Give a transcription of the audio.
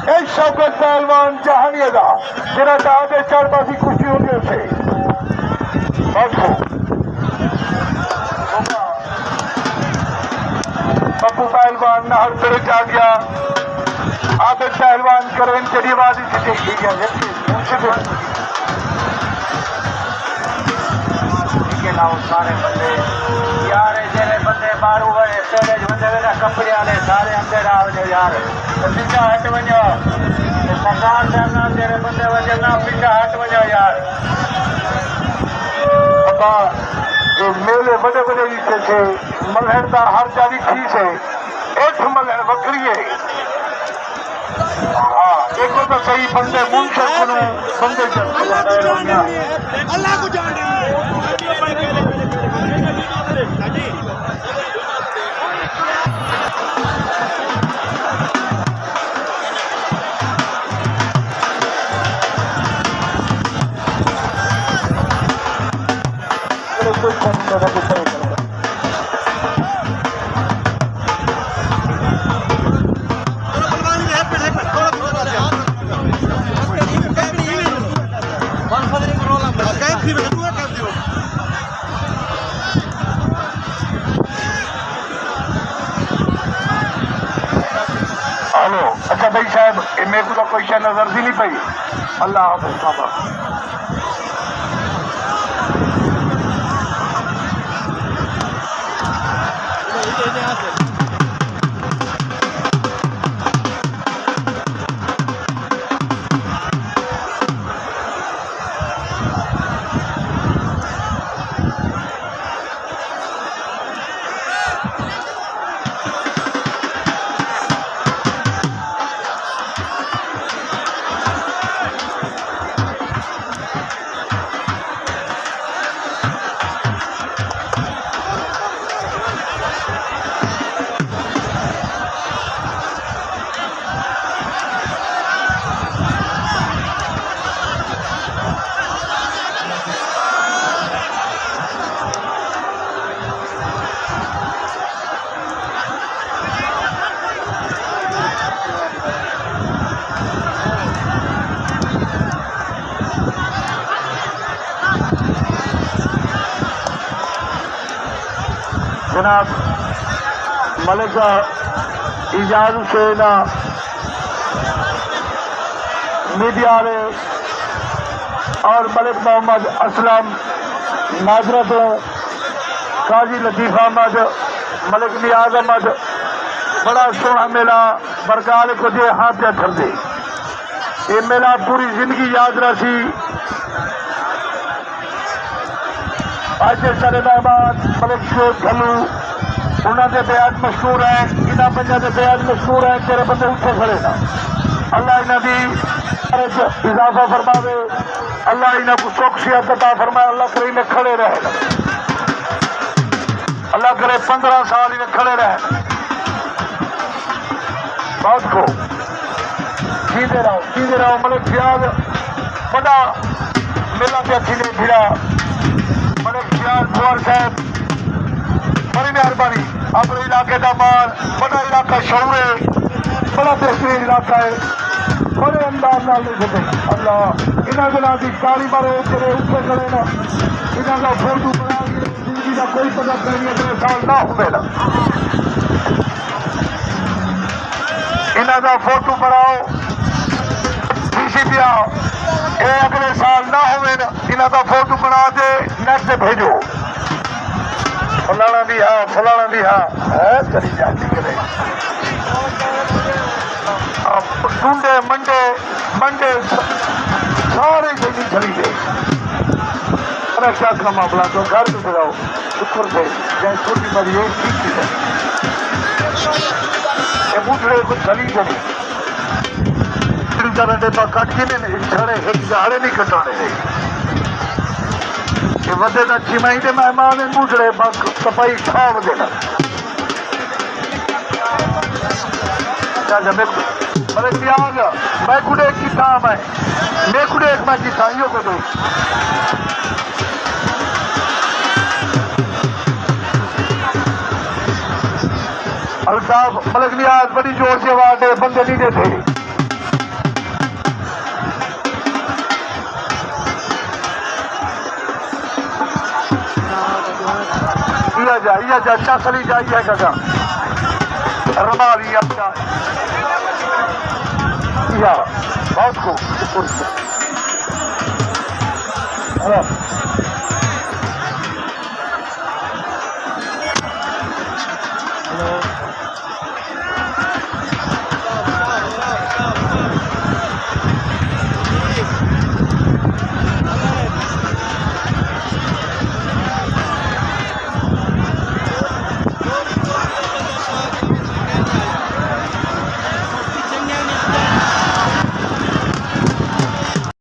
एक शौकत पहलवान जहानियदा जरा दादे चारबासी खुशी होंगे उसे पप्पू पहलवान नहर तेरे जा गया आदत पहलवान करें तेरी आवाज से देखी गया सारे बंदे यार जेरे बंदे बारू गए तेरे बंदे मेरा कपड़े वाले सारे अंदर आ वजो यार पीछा हट वजो सरकार देना तेरे बंदे वजो ना पीछा हट वजो यार बाबा ये मेले बड़े बड़े हिस्से से मलहर का हर जारी चीज है एक मलहर बकरी है हाँ एक तो सही बंदे मुंशर बंदे अल्लाह को जान हेलो अच्छा भाई साहब मेरे को तो कोई शायद नजर भी नहीं पाई अल्लाह हाफ़िज़ बाबा जनाब मलिक इजाज हुसैन मीडिया वाले और मलिक मोहम्मद असलम नाजरत काजी लतीफ अहमद मलिक नियाज अहमद बड़ा सोहना मेला बरकाल को दे हाथ अथर दे ये मेला पूरी जिंदगी याद रही आज सारे मेहमान मलिक शेख घलू उन्होंने बेहद मशहूर है इन्होंने बंदा के बेहद मशहूर है तेरे बंदे उठे खड़े ना अल्लाह इन्होंने इजाफा फरमावे अल्लाह इन्हों को चौकसियत अता फरमाए अल्लाह करे इन्हें खड़े रहे अल्लाह करे 15 साल इन्हें खड़े रहे बहुत को सीधे रहो मलिक सियाज बड़ा मेला के अच्छी ने भिड़ा मलिक सियाज कुंवर साहब बड़ी मेहरबानी अपने इलाके का माल बड़ा इलाका शौर है बड़ा बेहतरीन इलाका है बड़े अंदाज नाल नहीं सके अल्लाह इन्होंने दिनों की ताली मारो तेरे उठे खड़े ना इन्हों का फोटो बना जिंदगी का कोई पता नहीं अगले साल ना हो इन्हों का फोटो बनाओ डीसीपी आओ ये अगले साल ना हो इन्हों का फोटो बना के नेट से भेजो फलाना भी हाँ है करी जाती करे टूंडे मंडे सारे जल्दी चली गए क्या मामला तो घर पे बुलाओ शुक्र से चाहे छोटी बड़ी है ठीक है ये बूढ़े कुछ चली गई कट के छड़े झाड़े नहीं कटाने वे चिमाई के मेहमान बूढ़े सफाई छाव देना मैं कुड़े की था मैं कुड़े मैं की था यो को दो अल्ताफ मलिक नियाज बड़ी जोर से आवाज है बंदे नहीं देते भैया जच्चा चली जाइए गजा रमाली अच्छा या बहुत खूब